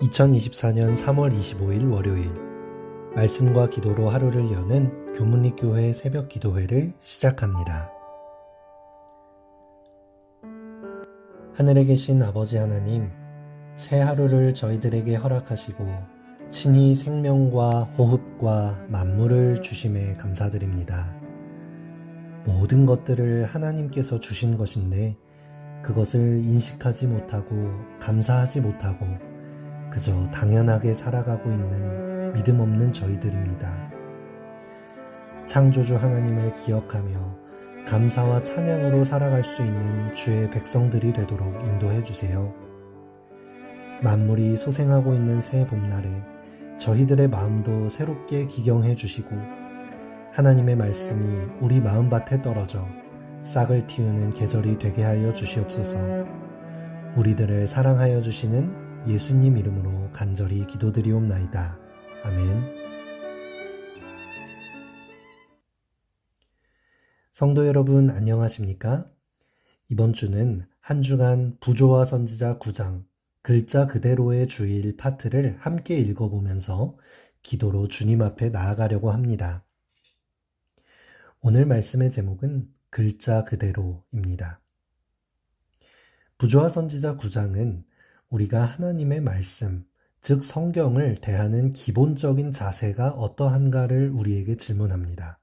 2024년 3월 25일 월요일 말씀과 기도로 하루를 여는 교문리교회 새벽 기도회를 시작합니다. 하늘에 계신 아버지 하나님, 새 하루를 저희들에게 허락하시고 친히 생명과 호흡과 만물을 주심에 감사드립니다. 모든 것들을 하나님께서 주신 것인데 그것을 인식하지 못하고 감사하지 못하고 그저 당연하게 살아가고 있는 믿음 없는 저희들입니다. 창조주 하나님을 기억하며 감사와 찬양으로 살아갈 수 있는 주의 백성들이 되도록 인도해 주세요. 만물이 소생하고 있는 새 봄날에 저희들의 마음도 새롭게 기경해 주시고 하나님의 말씀이 우리 마음밭에 떨어져 싹을 틔우는 계절이 되게 하여 주시옵소서. 우리들을 사랑하여 주시는 예수님 이름으로 간절히 기도드리옵나이다. 아멘. 성도 여러분 안녕하십니까? 이번 주는 한 주간 부조와 선지자 9장 글자 그대로의 주일 파트를 함께 읽어보면서 기도로 주님 앞에 나아가려고 합니다. 오늘 말씀의 제목은 글자 그대로입니다. 부조와 선지자 9장은 우리가 하나님의 말씀, 즉 성경을 대하는 기본적인 자세가 어떠한가를 우리에게 질문합니다.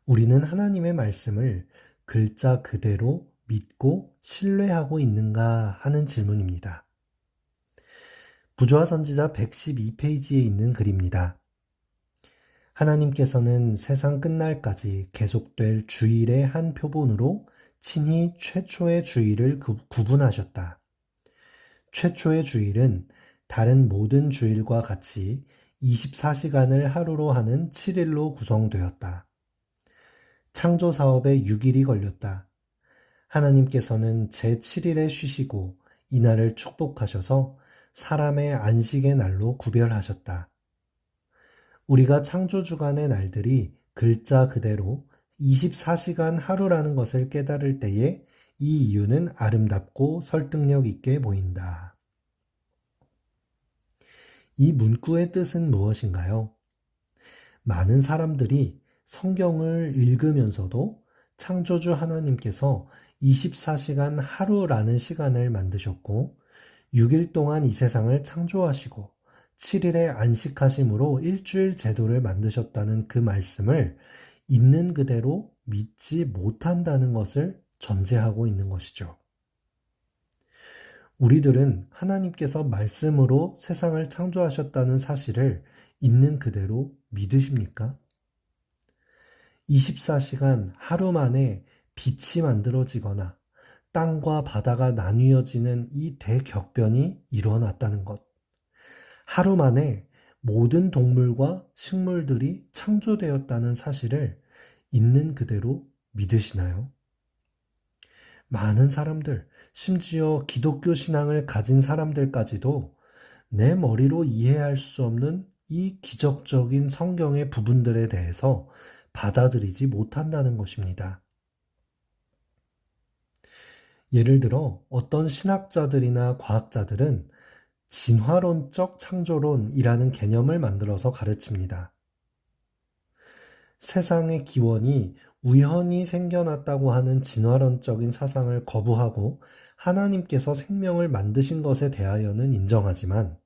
우리는 하나님의 말씀을 글자 그대로 믿고 신뢰하고 있는가 하는 질문입니다. 부조와 선지자 112페이지에 있는 글입니다. 하나님께서는 세상 끝날까지 계속될 주일의 한 표본으로 친히 최초의 주일을 구분하셨다. 최초의 주일은 다른 모든 주일과 같이 24시간을 하루로 하는 7일로 구성되었다. 창조 사업에 6일이 걸렸다. 하나님께서는 제7일에 쉬시고 이날을 축복하셔서 사람의 안식의 날로 구별하셨다. 우리가 창조주간의 날들이 글자 그대로 24시간 하루라는 것을 깨달을 때에 이 이유는 아름답고 설득력 있게 보인다. 이 문구의 뜻은 무엇인가요? 많은 사람들이 성경을 읽으면서도 창조주 하나님께서 24시간 하루라는 시간을 만드셨고 6일 동안 이 세상을 창조하시고 7일에 안식하심으로 일주일 제도를 만드셨다는 그 말씀을 있는 그대로 믿지 못한다는 것을 전제하고 있는 것이죠. 우리들은 하나님께서 말씀으로 세상을 창조하셨다는 사실을 있는 그대로 믿으십니까? 24시간 하루 만에 빛이 만들어지거나 땅과 바다가 나뉘어지는 이 대격변이 일어났다는 것. 하루 만에 모든 동물과 식물들이 창조되었다는 사실을 있는 그대로 믿으시나요? 많은 사람들, 심지어 기독교 신앙을 가진 사람들까지도 내 머리로 이해할 수 없는 이 기적적인 성경의 부분들에 대해서 받아들이지 못한다는 것입니다. 예를 들어 어떤 신학자들이나 과학자들은 진화론적 창조론이라는 개념을 만들어서 가르칩니다. 세상의 기원이 우연히 생겨났다고 하는 진화론적인 사상을 거부하고 하나님께서 생명을 만드신 것에 대하여는 인정하지만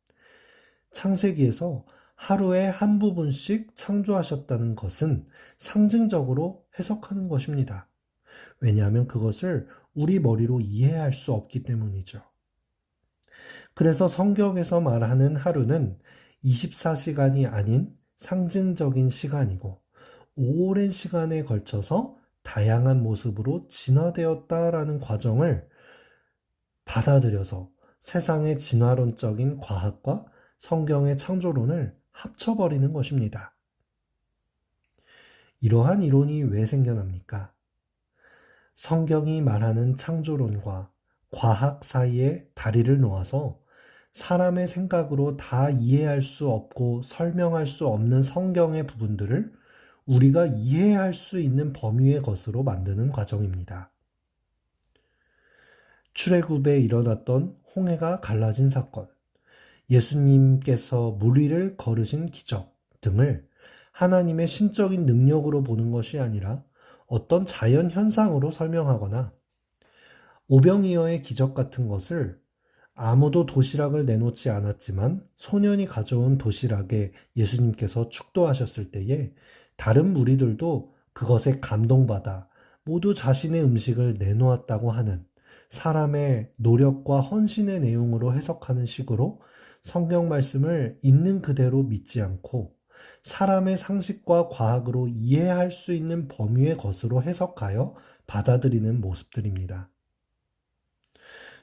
창세기에서 하루에 한 부분씩 창조하셨다는 것은 상징적으로 해석하는 것입니다. 왜냐하면 그것을 우리 머리로 이해할 수 없기 때문이죠. 그래서 성경에서 말하는 하루는 24시간이 아닌 상징적인 시간이고 오랜 시간에 걸쳐서 다양한 모습으로 진화되었다라는 과정을 받아들여서 세상의 진화론적인 과학과 성경의 창조론을 합쳐버리는 것입니다. 이러한 이론이 왜 생겨납니까? 성경이 말하는 창조론과 과학 사이에 다리를 놓아서 사람의 생각으로 다 이해할 수 없고 설명할 수 없는 성경의 부분들을 우리가 이해할 수 있는 범위의 것으로 만드는 과정입니다. 출애굽에 일어났던 홍해가 갈라진 사건, 예수님께서 물 위를 걸으신 기적 등을 하나님의 신적인 능력으로 보는 것이 아니라 어떤 자연 현상으로 설명하거나 오병이어의 기적 같은 것을 아무도 도시락을 내놓지 않았지만 소년이 가져온 도시락에 예수님께서 축도하셨을 때에 다른 무리들도 그것에 감동받아 모두 자신의 음식을 내놓았다고 하는 사람의 노력과 헌신의 내용으로 해석하는 식으로 성경 말씀을 있는 그대로 믿지 않고 사람의 상식과 과학으로 이해할 수 있는 범위의 것으로 해석하여 받아들이는 모습들입니다.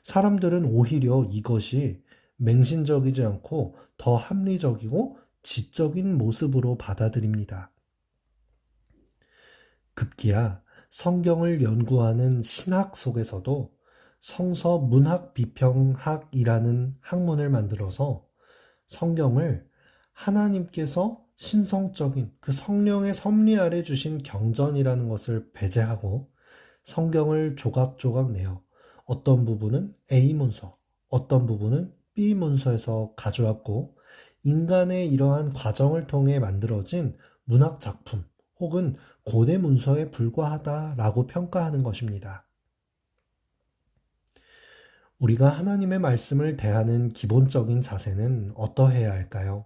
사람들은 오히려 이것이 맹신적이지 않고 더 합리적이고 지적인 모습으로 받아들입니다. 급기야 성경을 연구하는 신학 속에서도 성서 문학 비평학이라는 학문을 만들어서 성경을 하나님께서 신성적인 그 성령의 섭리 아래 주신 경전이라는 것을 배제하고 성경을 조각조각 내어 어떤 부분은 A 문서, 어떤 부분은 B 문서에서 가져왔고 인간의 이러한 과정을 통해 만들어진 문학 작품 혹은 고대 문서에 불과하다라고 평가하는 것입니다. 우리가 하나님의 말씀을 대하는 기본적인 자세는 어떠해야 할까요?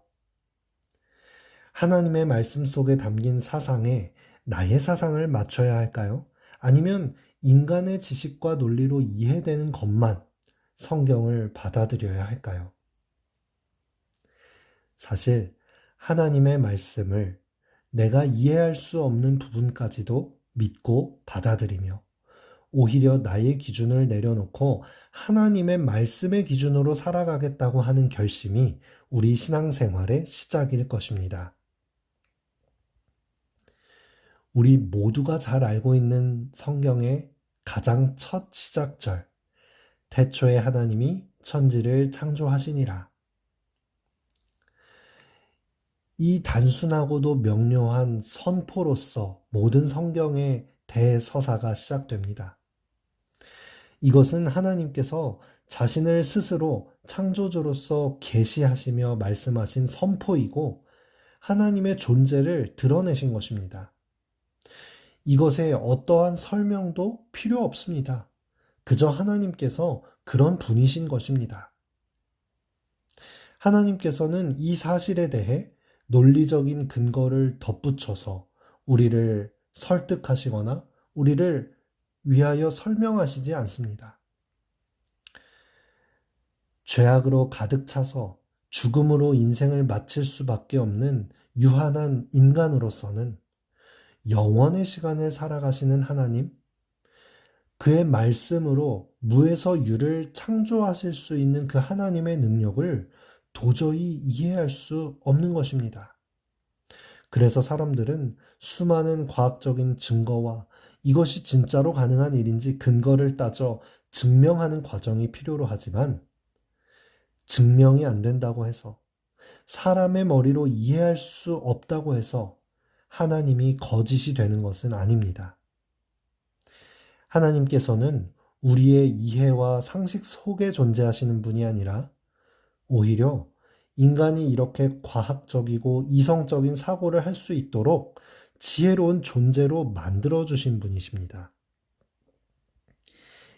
하나님의 말씀 속에 담긴 사상에 나의 사상을 맞춰야 할까요? 아니면 인간의 지식과 논리로 이해되는 것만 성경을 받아들여야 할까요? 사실 하나님의 말씀을 내가 이해할 수 없는 부분까지도 믿고 받아들이며 오히려 나의 기준을 내려놓고 하나님의 말씀의 기준으로 살아가겠다고 하는 결심이 우리 신앙생활의 시작일 것입니다. 우리 모두가 잘 알고 있는 성경의 가장 첫 시작절, 태초에 하나님이 천지를 창조하시니라. 이 단순하고도 명료한 선포로서 모든 성경의 대서사가 시작됩니다. 이것은 하나님께서 자신을 스스로 창조주로서 계시하시며 말씀하신 선포이고 하나님의 존재를 드러내신 것입니다. 이것에 어떠한 설명도 필요 없습니다. 그저 하나님께서 그런 분이신 것입니다. 하나님께서는 이 사실에 대해 논리적인 근거를 덧붙여서 우리를 설득하시거나 우리를 위하여 설명하시지 않습니다. 죄악으로 가득 차서 죽음으로 인생을 마칠 수밖에 없는 유한한 인간으로서는 영원의 시간을 살아가시는 하나님, 그의 말씀으로 무에서 유를 창조하실 수 있는 그 하나님의 능력을 도저히 이해할 수 없는 것입니다. 그래서 사람들은 수많은 과학적인 증거와 이것이 진짜로 가능한 일인지 근거를 따져 증명하는 과정이 필요로 하지만 증명이 안 된다고 해서 사람의 머리로 이해할 수 없다고 해서 하나님이 거짓이 되는 것은 아닙니다. 하나님께서는 우리의 이해와 상식 속에 존재하시는 분이 아니라 오히려 인간이 이렇게 과학적이고 이성적인 사고를 할 수 있도록 지혜로운 존재로 만들어주신 분이십니다.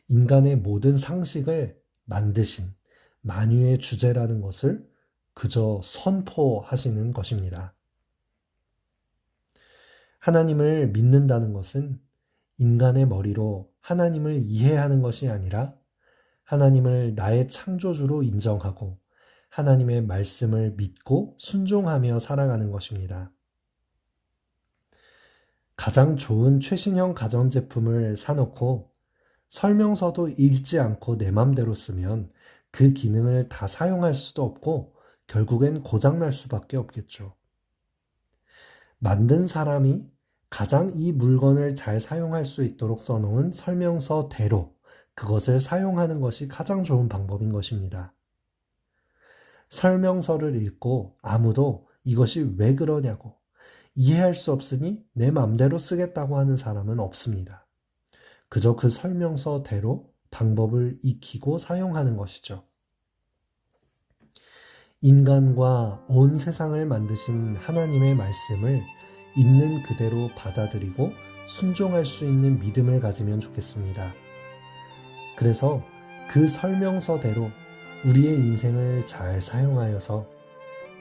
인간의 모든 상식을 만드신 만유의 주제라는 것을 그저 선포하시는 것입니다. 하나님을 믿는다는 것은 인간의 머리로 하나님을 이해하는 것이 아니라 하나님을 나의 창조주로 인정하고 하나님의 말씀을 믿고 순종하며 살아가는 것입니다. 가장 좋은 최신형 가전제품을 사놓고 설명서도 읽지 않고 내 맘대로 쓰면 그 기능을 다 사용할 수도 없고 결국엔 고장날 수밖에 없겠죠. 만든 사람이 가장 이 물건을 잘 사용할 수 있도록 써놓은 설명서대로 그것을 사용하는 것이 가장 좋은 방법인 것입니다. 설명서를 읽고 아무도 이것이 왜 그러냐고 이해할 수 없으니 내 맘대로 쓰겠다고 하는 사람은 없습니다. 그저 그 설명서대로 방법을 익히고 사용하는 것이죠. 인간과 온 세상을 만드신 하나님의 말씀을 있는 그대로 받아들이고 순종할 수 있는 믿음을 가지면 좋겠습니다. 그래서 그 설명서대로 우리의 인생을 잘 사용하여서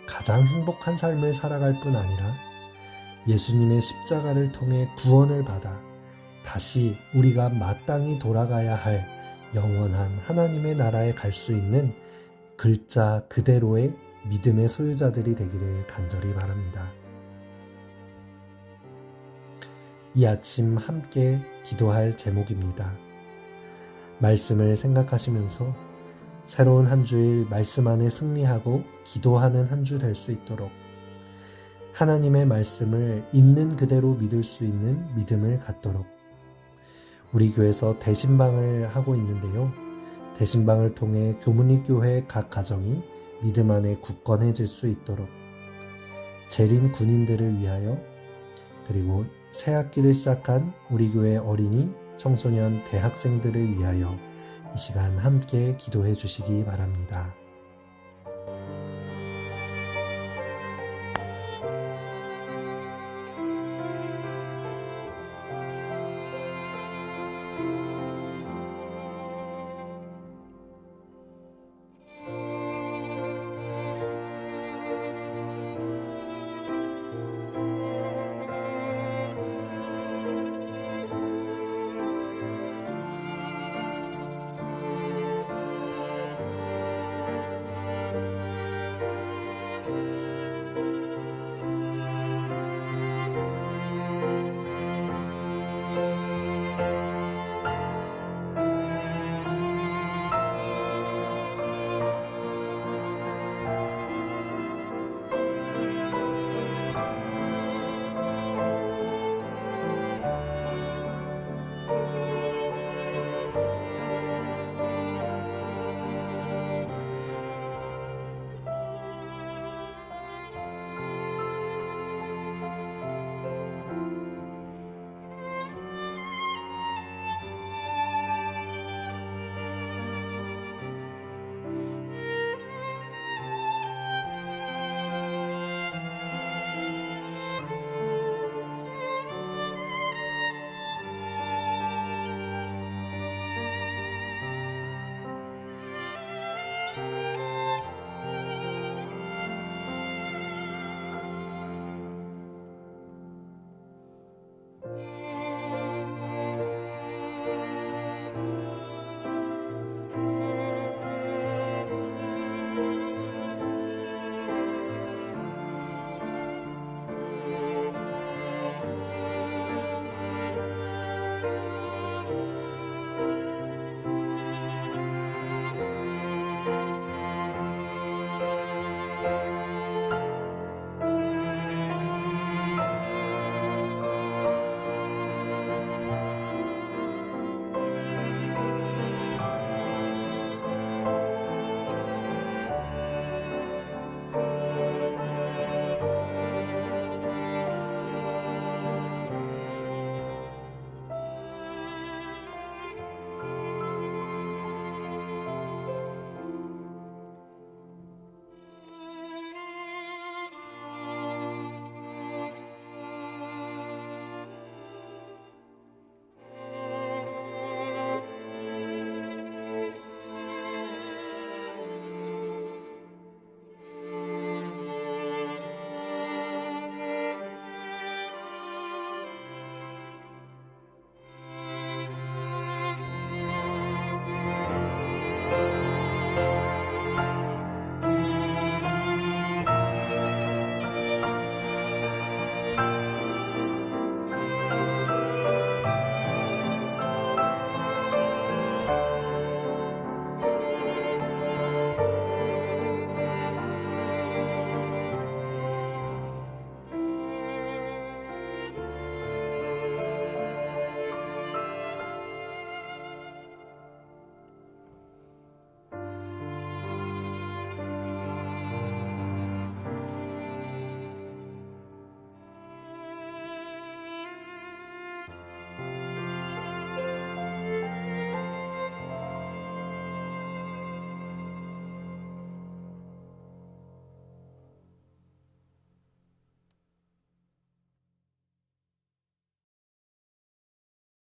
가장 행복한 삶을 살아갈 뿐 아니라 예수님의 십자가를 통해 구원을 받아 다시 우리가 마땅히 돌아가야 할 영원한 하나님의 나라에 갈 수 있는 글자 그대로의 믿음의 소유자들이 되기를 간절히 바랍니다. 이 아침 함께 기도할 제목입니다. 말씀을 생각하시면서 새로운 한 주일 말씀 안에 승리하고 기도하는 한 주 될 수 있도록 하나님의 말씀을 있는 그대로 믿을 수 있는 믿음을 갖도록 우리 교회에서 대신방을 하고 있는데요. 대신방을 통해 교문리 교회 각 가정이 믿음 안에 굳건해질 수 있도록 재림 군인들을 위하여 그리고 새 학기를 시작한 우리 교회 어린이, 청소년, 대학생들을 위하여 이 시간 함께 기도해 주시기 바랍니다.